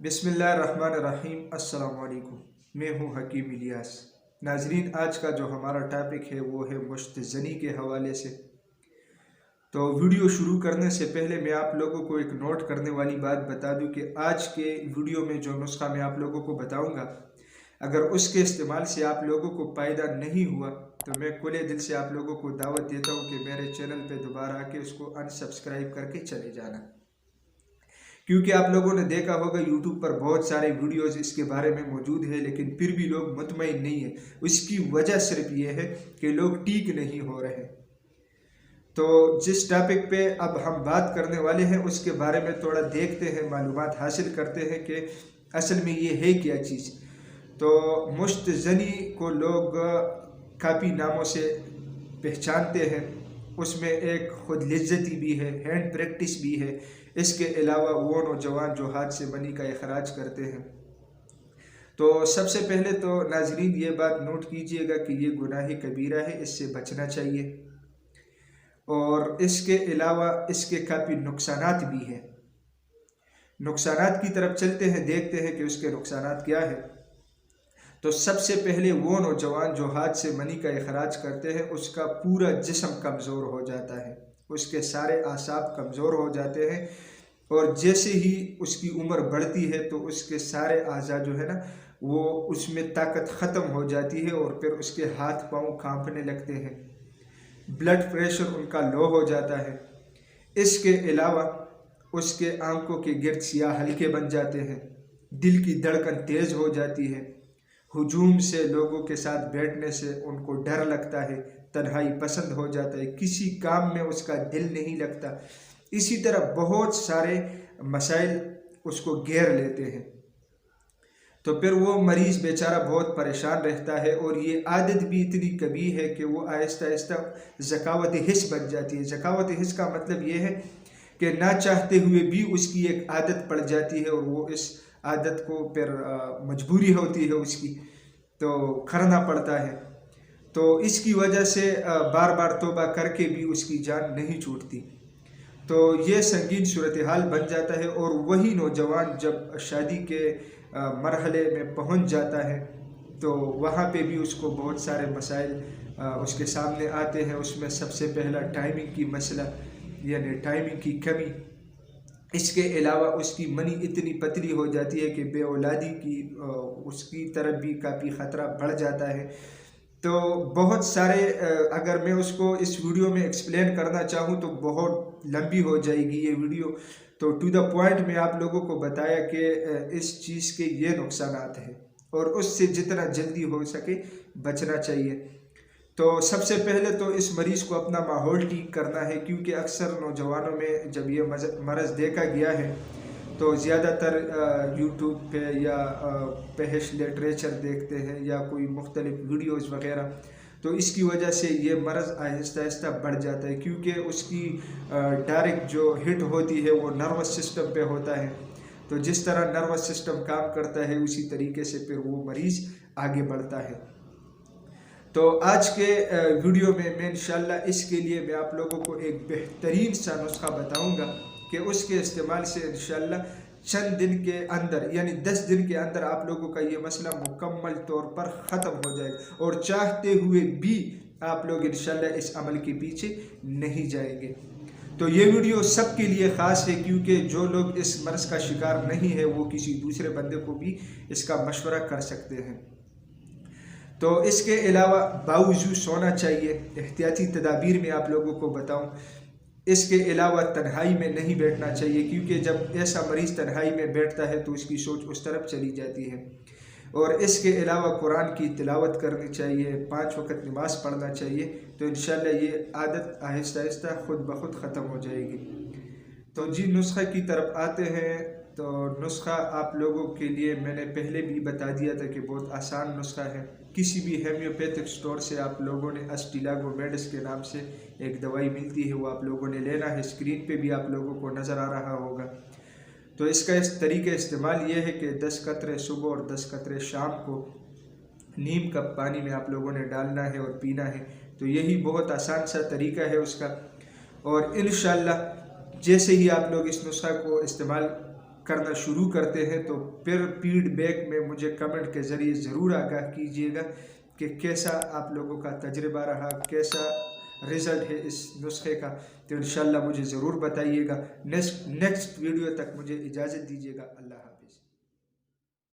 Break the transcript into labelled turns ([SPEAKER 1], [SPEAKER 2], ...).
[SPEAKER 1] بسم اللہ الرحمن الرحیم۔ السلام علیکم، میں ہوں حکیم الیاس۔ ناظرین، آج کا جو ہمارا ٹاپک ہے وہ ہے مشت زنی کے حوالے سے۔ تو ویڈیو شروع کرنے سے پہلے میں آپ لوگوں کو ایک نوٹ کرنے والی بات بتا دوں کہ آج کے ویڈیو میں جو نسخہ میں آپ لوگوں کو بتاؤں گا، اگر اس کے استعمال سے آپ لوگوں کو فائدہ نہیں ہوا تو میں کھلے دل سے آپ لوگوں کو دعوت دیتا ہوں کہ میرے چینل پہ دوبارہ آ کے اس کو انسبسکرائب کر کے چلے جانا، کیونکہ آپ لوگوں نے دیکھا ہوگا یوٹیوب پر بہت سارے ویڈیوز اس کے بارے میں موجود ہیں، لیکن پھر بھی لوگ مطمئن نہیں ہیں۔ اس کی وجہ صرف یہ ہے کہ لوگ ٹھیک نہیں ہو رہے۔ تو جس ٹاپک پہ اب ہم بات کرنے والے ہیں اس کے بارے میں تھوڑا دیکھتے ہیں، معلومات حاصل کرتے ہیں کہ اصل میں یہ ہے کیا چیز۔ تو مشت زنی کو لوگ کافی ناموں سے پہچانتے ہیں، اس میں ایک خود لذتی بھی ہے، ہینڈ پریکٹس بھی ہے۔ اس کے علاوہ وہ نوجوان جو ہاتھ سے منی کا اخراج کرتے ہیں۔ تو سب سے پہلے تو ناظرین یہ بات نوٹ کیجئے گا کہ یہ گناہ کبیرہ ہے، اس سے بچنا چاہیے، اور اس کے علاوہ اس کے کافی نقصانات بھی ہیں۔ نقصانات کی طرف چلتے ہیں، دیکھتے ہیں کہ اس کے نقصانات کیا ہے۔ تو سب سے پہلے وہ نوجوان جو ہاتھ سے منی کا اخراج کرتے ہیں اس کا پورا جسم کمزور ہو جاتا ہے، اس کے سارے اعصاب کمزور ہو جاتے ہیں، اور جیسے ہی اس کی عمر بڑھتی ہے تو اس کے سارے اعضاء جو ہے نا وہ اس میں طاقت ختم ہو جاتی ہے، اور پھر اس کے ہاتھ پاؤں کانپنے لگتے ہیں، بلڈ پریشر ان کا لو ہو جاتا ہے۔ اس کے علاوہ اس کے آنکھوں کے گرد سیاہ حلقے بن جاتے ہیں، دل کی دھڑکن تیز ہو جاتی ہے، ہجوم سے لوگوں کے ساتھ بیٹھنے سے ان کو ڈر لگتا ہے، تنہائی پسند ہو جاتا ہے، کسی کام میں اس کا دل نہیں لگتا۔ اسی طرح بہت سارے مسائل اس کو گھیر لیتے ہیں۔ تو پھر وہ مریض بیچارہ بہت پریشان رہتا ہے، اور یہ عادت بھی اتنی کبھی ہے کہ وہ آہستہ آہستہ ذکاوت حس بن جاتی ہے۔ ذکاوت حس کا مطلب یہ ہے کہ نہ چاہتے ہوئے بھی اس کی ایک عادت پڑ جاتی ہے، اور وہ اس عادت کو پھر مجبوری ہوتی ہے اس کی، تو کرنا پڑتا ہے۔ تو اس کی وجہ سے بار بار توبہ کر کے بھی اس کی جان نہیں چھوٹتی۔ تو یہ سنگین صورتحال بن جاتا ہے، اور وہی نوجوان جب شادی کے مرحلے میں پہنچ جاتا ہے تو وہاں پہ بھی اس کو بہت سارے مسائل اس کے سامنے آتے ہیں۔ اس میں سب سے پہلا ٹائمنگ کی مسئلہ، یعنی ٹائمنگ کی کمی۔ اس کے علاوہ اس کی منی اتنی پتلی ہو جاتی ہے کہ بے اولادی کی اس کی طرف بھی کافی خطرہ بڑھ جاتا ہے۔ تو بہت سارے اگر میں اس کو اس ویڈیو میں ایکسپلین کرنا چاہوں تو بہت لمبی ہو جائے گی یہ ویڈیو، تو ٹو دا پوائنٹ میں آپ لوگوں کو بتایا کہ اس چیز کے یہ نقصانات ہیں، اور اس سے جتنا جلدی ہو سکے بچنا چاہیے۔ تو سب سے پہلے تو اس مریض کو اپنا ماحول ٹھیک کرنا ہے، کیونکہ اکثر نوجوانوں میں جب یہ مرض دیکھا گیا ہے تو زیادہ تر یوٹیوب پہ یا فحش لٹریچر دیکھتے ہیں یا کوئی مختلف ویڈیوز وغیرہ، تو اس کی وجہ سے یہ مرض آہستہ آہستہ بڑھ جاتا ہے، کیونکہ اس کی ڈائریکٹ جو ہٹ ہوتی ہے وہ نروس سسٹم پہ ہوتا ہے۔ تو جس طرح نروس سسٹم کام کرتا ہے اسی طریقے سے پھر وہ مریض آگے بڑھتا ہے۔ تو آج کے ویڈیو میں انشاءاللہ اس کے لیے میں آپ لوگوں کو ایک بہترین سا نسخہ بتاؤں گا کہ اس کے استعمال سے انشاءاللہ چند دن کے اندر، یعنی 10 دن کے اندر آپ لوگوں کا یہ مسئلہ مکمل طور پر ختم ہو جائے گا، اور چاہتے ہوئے بھی آپ لوگ انشاءاللہ اس عمل کے پیچھے نہیں جائیں گے۔ تو یہ ویڈیو سب کے لیے خاص ہے، کیونکہ جو لوگ اس مرض کا شکار نہیں ہے وہ کسی دوسرے بندے کو بھی اس کا مشورہ کر سکتے ہیں۔ تو اس کے علاوہ باوضو سونا چاہیے، احتیاطی تدابیر میں آپ لوگوں کو بتاؤں۔ اس کے علاوہ تنہائی میں نہیں بیٹھنا چاہیے، کیونکہ جب ایسا مریض تنہائی میں بیٹھتا ہے تو اس کی سوچ اس طرف چلی جاتی ہے۔ اور اس کے علاوہ قرآن کی تلاوت کرنی چاہیے، 5 وقت نماز پڑھنا چاہیے، تو انشاءاللہ یہ عادت آہستہ آہستہ خود بخود ختم ہو جائے گی۔ تو جی نسخہ کی طرف آتے ہیں۔ تو نسخہ آپ لوگوں کے لیے میں نے پہلے بھی بتا دیا تھا کہ بہت آسان نسخہ ہے۔ کسی بھی ہیمیوپیتھک سٹور سے آپ لوگوں نے USTILAGO MAIYDS کے نام سے ایک دوائی ملتی ہے، وہ آپ لوگوں نے لینا ہے، اسکرین پہ بھی آپ لوگوں کو نظر آ رہا ہوگا۔ تو اس کا طریقہ استعمال یہ ہے کہ 10 قطرے صبح اور 10 قطرے شام کو نیم کپ پانی میں آپ لوگوں نے ڈالنا ہے اور پینا ہے۔ تو یہی بہت آسان سا طریقہ ہے اس کا، اور انشاءاللہ جیسے ہی آپ لوگ اس نسخہ کو استعمال کرنا شروع کرتے ہیں تو پھر فیڈ بیک میں مجھے کمنٹ کے ذریعے ضرور آگاہ کیجیے گا کہ کیسا آپ لوگوں کا تجربہ رہا، کیسا رزلٹ ہے اس نسخے کا، تو انشاءاللہ مجھے ضرور بتائیے گا۔ نیکسٹ ویڈیو تک مجھے اجازت دیجیے گا۔ اللہ حافظ۔